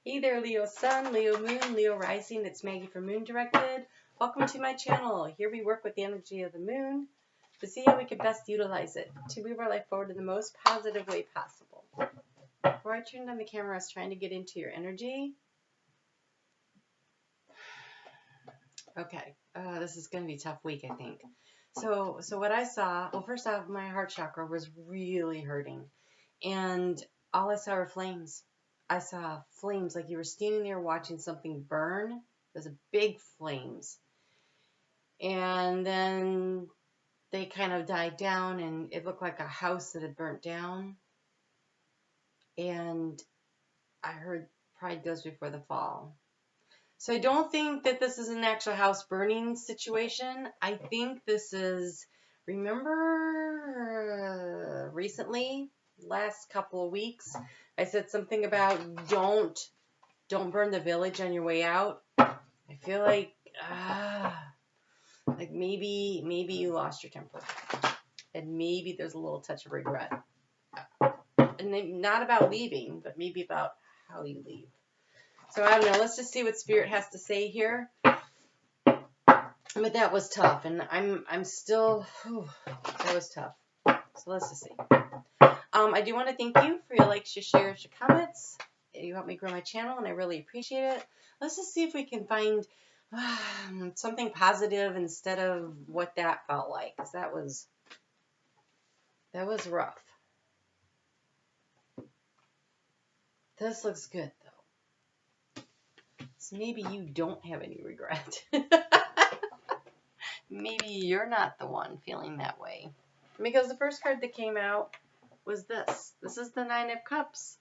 Hey there, Leo Sun, Leo Moon, Leo Rising. It's Maggie from Moon Directed. Welcome to my channel. Here we work with the energy of the moon to see how we can best utilize it to move our life forward in the most positive way possible. Before I turned on the camera, I was trying to get into your energy. Okay, this is going to be a tough week, I think. So what I saw, well, first off, my heart chakra was really hurting, and all I saw were flames. I saw flames, like you were standing there watching something burn. There's a big flames, and then they kind of died down, and it looked like a house that had burnt down. And I heard pride goes before the fall. So I don't think that this is an actual house burning situation. I think this is, remember recently, last couple of weeks, I said something about don't burn the village on your way out. I feel like maybe you lost your temper, and maybe there's a little touch of regret, and not about leaving, but maybe about how you leave. So I don't know. Let's just see what Spirit has to say here. But that was tough, and I'm still. That was tough. So let's just see. I do want to thank you for your likes, your shares, your comments. You help me grow my channel, and I really appreciate it. Let's just see if we can find something positive instead of what that felt like, because that was rough. This looks good though. So maybe you don't have any regret. Maybe you're not the one feeling that way. Because the first card that came out was this. This is the Nine of Cups.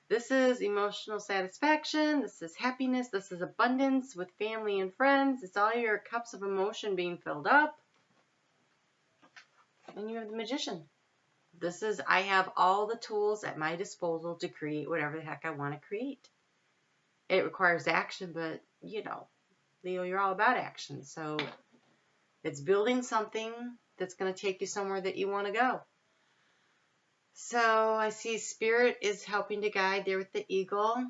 This is emotional satisfaction. This is happiness. This is abundance with family and friends. It's all your cups of emotion being filled up. And you have the Magician. This is, I have all the tools at my disposal to create whatever the heck I want to create. It requires action, but, you know, Leo, you're all about action. So it's building something that's going to take you somewhere that you want to go. So I see Spirit is helping to guide there with the eagle.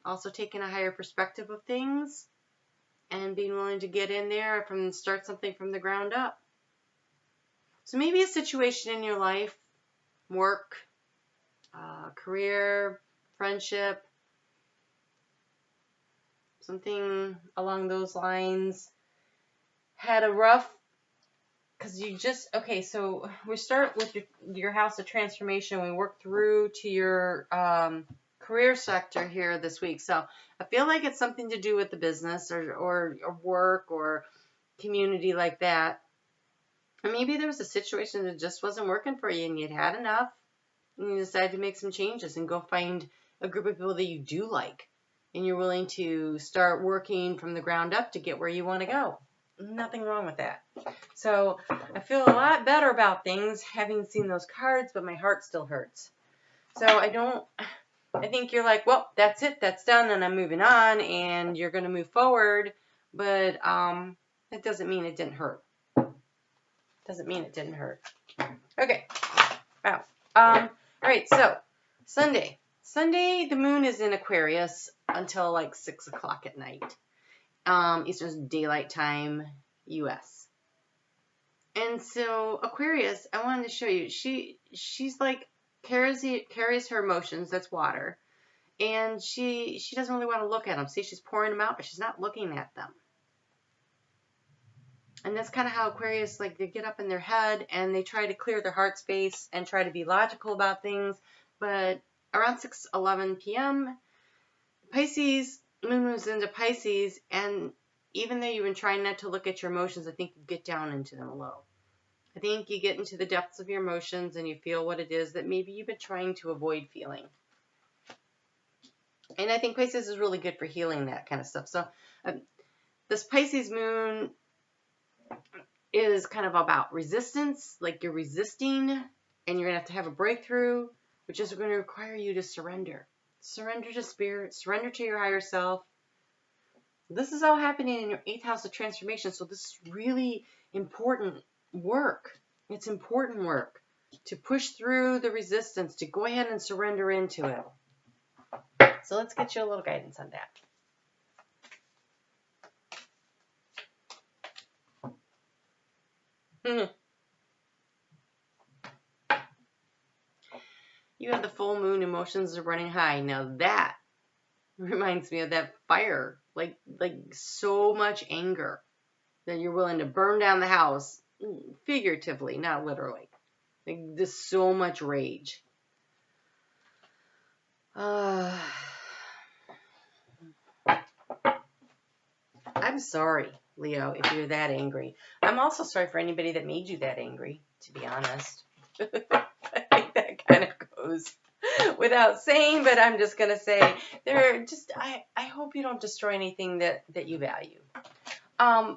Also taking a higher perspective of things and being willing to get in there and start something from the ground up. So maybe a situation in your life, work, career, friendship, something along those lines, had a rough, because you just, okay, so we start with your house of transformation. We work through to your career sector here this week. So I feel like it's something to do with the business or work or community like that. Or maybe there was a situation that just wasn't working for you and you'd had enough and you decided to make some changes and go find a group of people that you do like and you're willing to start working from the ground up to get where you want to go. Nothing wrong with that. So I feel a lot better about things having seen those cards, but my heart still hurts. So I think you're like, well, that's it, that's done, and I'm moving on, and you're going to move forward, but it doesn't mean it didn't hurt. Doesn't mean it didn't hurt. Okay. Wow. All right, so Sunday, the moon is in Aquarius until like 6 o'clock at night. Eastern Daylight Time, U.S. And so Aquarius, I wanted to show you, she's like carries her emotions. That's water, and she doesn't really want to look at them. See, she's pouring them out, but she's not looking at them. And that's kind of how Aquarius, like, they get up in their head and they try to clear their heart space and try to be logical about things. But around 6:11 p.m., Pisces, moon moves into Pisces, and even though you've been trying not to look at your emotions, I think you get down into them a little. I think you get into the depths of your emotions and you feel what it is that maybe you've been trying to avoid feeling. And I think Pisces is really good for healing that kind of stuff. So this Pisces moon is kind of about resistance, like you're resisting and you're going to have a breakthrough, which is going to require you to surrender. Surrender to Spirit, surrender to your higher self. This is all happening in your 8th house of transformation, so this is really important work. It's important work to push through the resistance, to go ahead and surrender into it. So let's get you a little guidance on that. You have the full moon, emotions are running high. Now that reminds me of that fire, like so much anger that you're willing to burn down the house, figuratively, not literally. Like just so much rage. I'm sorry, Leo, if you're that angry. I'm also sorry for anybody that made you that angry, to be honest. I think that kind of goes without saying, but I'm just going to say, I hope you don't destroy anything that you value. On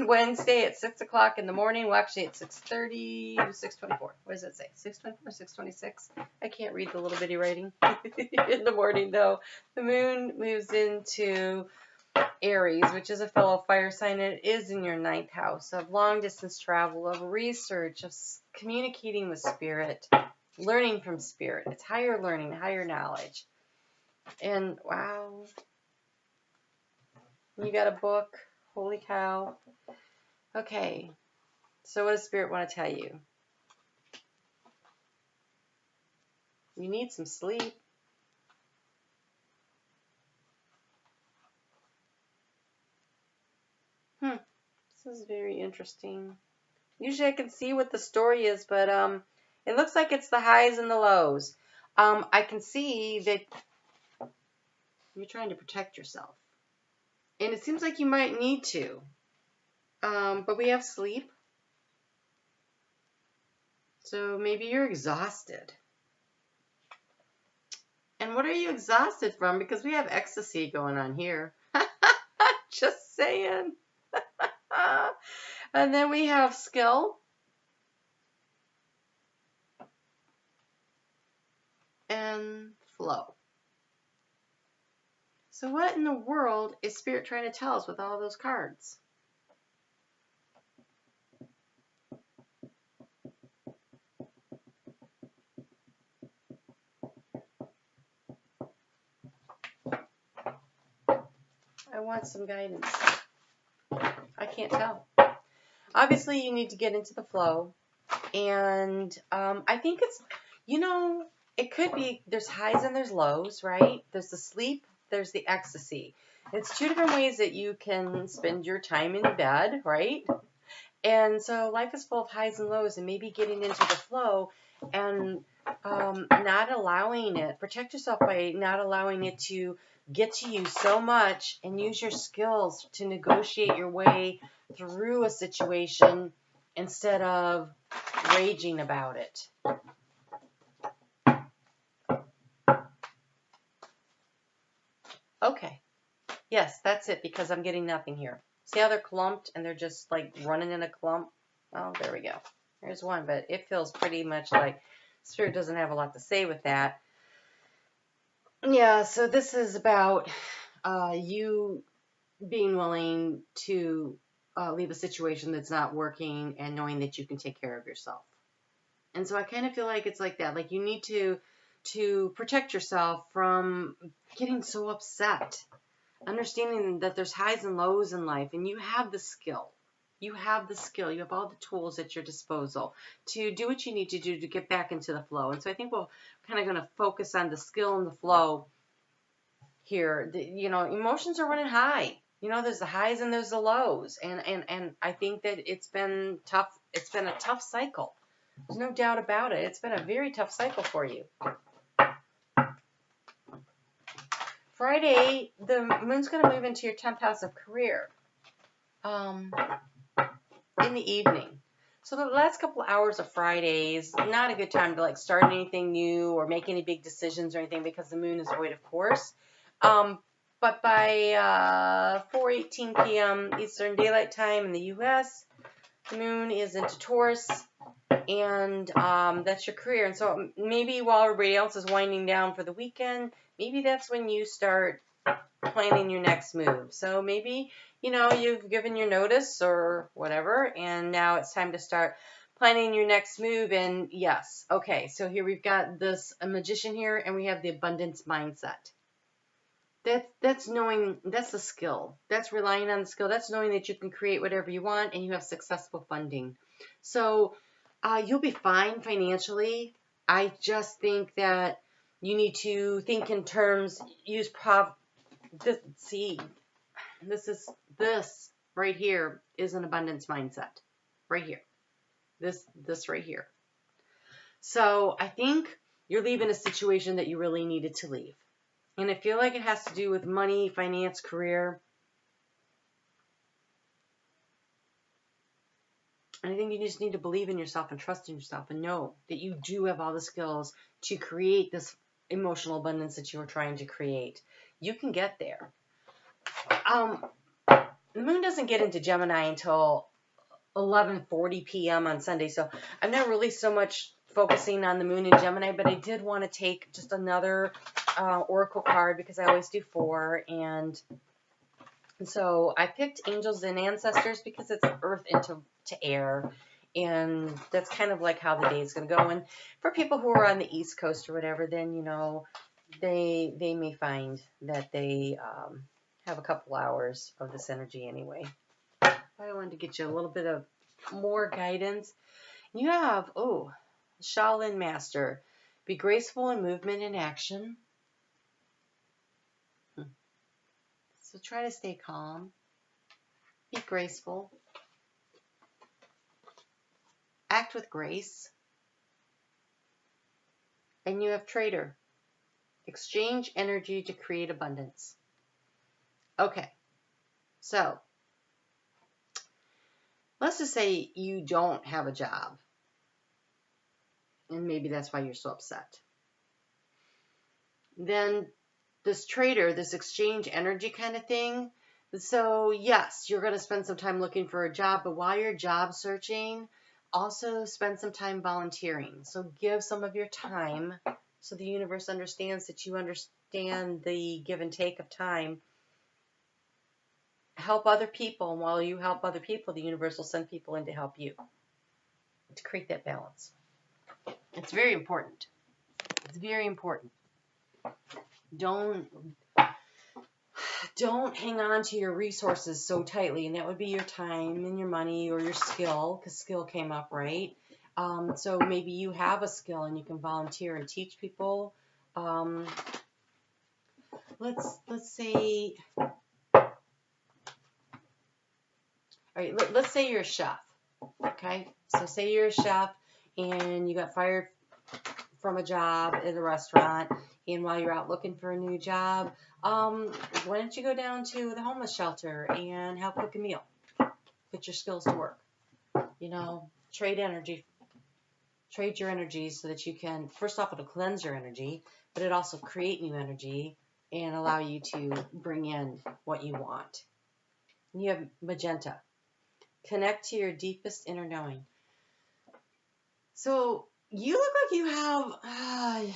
Wednesday at 6 o'clock in the morning, well, actually at 6:30, 6:24. What does it say? 6:24, 6:26? I can't read the little bitty writing. In the morning, though, the moon moves into Aries, which is a fellow fire sign, and it is in your 9th house of long distance travel, of research, of communicating with spirit, learning from spirit. It's higher learning, higher knowledge. And wow, you got a book. Holy cow. Okay, so what does spirit want to tell you? You need some sleep. This is very interesting. Usually I can see what the story is, but it looks like it's the highs and the lows. I can see that you're trying to protect yourself. And it seems like you might need to. But we have sleep. So maybe you're exhausted. And what are you exhausted from? Because we have ecstasy going on here. Just saying. And then we have skill. And flow. So what in the world is Spirit trying to tell us with all those cards? I want some guidance. I can't tell. Obviously, you need to get into the flow. And I think it's, it could be, there's highs and there's lows, right? There's the sleep, there's the ecstasy. It's two different ways that you can spend your time in bed, right? And so life is full of highs and lows, and maybe getting into the flow and not allowing it, protect yourself by not allowing it to get to you so much, and use your skills to negotiate your way through a situation instead of raging about it. Okay. Yes, that's it, because I'm getting nothing here. See how they're clumped and they're just like running in a clump? Oh, there we go. There's one, but it feels pretty much like Spirit doesn't have a lot to say with that. Yeah, so this is about you being willing to leave a situation that's not working and knowing that you can take care of yourself. And so I kind of feel like it's like that. Like you need to protect yourself from getting so upset. Understanding that there's highs and lows in life, and you have the skill. You have the skill. You have all the tools at your disposal to do what you need to do to get back into the flow. And so I think we're kind of going to focus on the skill and the flow here. Emotions are running high. There's the highs and there's the lows. And I think that it's been tough. It's been a tough cycle. There's no doubt about it. It's been a very tough cycle for you. Friday, the moon's going to move into your 10th house of career in the evening. So the last couple of hours of Friday is not a good time to start anything new or make any big decisions or anything, because the moon is void, of course. But by 4:18 p.m. Eastern Daylight Time in the U.S., the moon is into Taurus, and that's your career. And so maybe while everybody else is winding down for the weekend, maybe that's when you start planning your next move. So maybe, you've given your notice or whatever, and now it's time to start planning your next move. And yes, okay, so here we've got a magician here, and we have the abundance mindset. That's knowing, that's the skill. That's relying on the skill. That's knowing that you can create whatever you want and you have successful funding. So you'll be fine financially. I just think that you need to think in terms, see, this right here is an abundance mindset. Right here. This right here. So I think you're leaving a situation that you really needed to leave. And I feel like it has to do with money, finance, career. And I think you just need to believe in yourself and trust in yourself and know that you do have all the skills to create this emotional abundance that you are trying to create. You can get there. The moon doesn't get into Gemini until 11:40 p.m. on Sunday. So I'm not really so much focusing on the moon in Gemini, but I did want to take just another oracle card because I always do 4. And so I picked angels and ancestors because it's earth into air. And that's kind of like how the day is going to go. And for people who are on the East Coast or whatever, then, you know, they may find that they have a couple hours of this energy anyway. I wanted to get you a little bit of more guidance. You have, Shaolin Master. Be graceful in movement and action. So try to stay calm. Be graceful. Act with grace. And you have Trader. Exchange energy to create abundance. Okay. So let's just say you don't have a job. And maybe that's why you're so upset. Then this Trader, this exchange energy kind of thing. So yes, you're going to spend some time looking for a job, but while you're job searching, also spend some time volunteering. So give some of your time so the universe understands that you understand the give and take of time. Help other people, and while you help other people, the universe will send people in to help you to create that balance. It's very important. It's very important. Don't hang on to your resources so tightly, and that would be your time and your money or your skill, because skill came up, right? So maybe you have a skill and you can volunteer and teach people. Let's say, all right, let's say you're a chef, okay? So say you're a chef and you got fired from a job at a restaurant, and while you're out looking for a new job, why don't you go down to the homeless shelter and help cook a meal? Put your skills to work. You know, trade your energy so that you can, first off, it'll cleanse your energy, but it also create new energy and allow you to bring in what you want. And you have Magenta. Connect to your deepest inner knowing. So you look like you have, I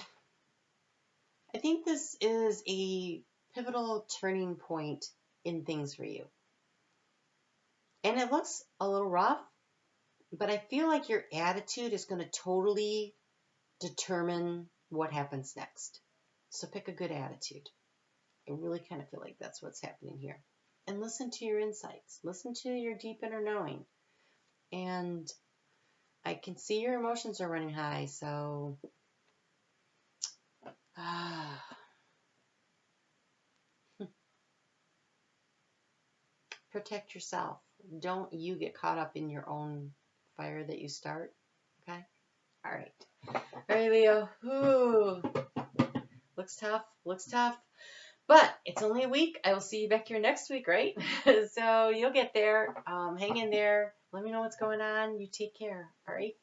think this is a pivotal turning point in things for you. And it looks a little rough, but I feel like your attitude is going to totally determine what happens next. So pick a good attitude. I really kind of feel like that's what's happening here. And listen to your insights. Listen to your deep inner knowing. And I can see your emotions are running high, so protect yourself. Don't you get caught up in your own fire that you start. Okay? All right. All right, Leo. Ooh. Looks tough. But it's only a week. I will see you back here next week, right? So you'll get there. Hang in there. Let me know what's going on. You take care. All right?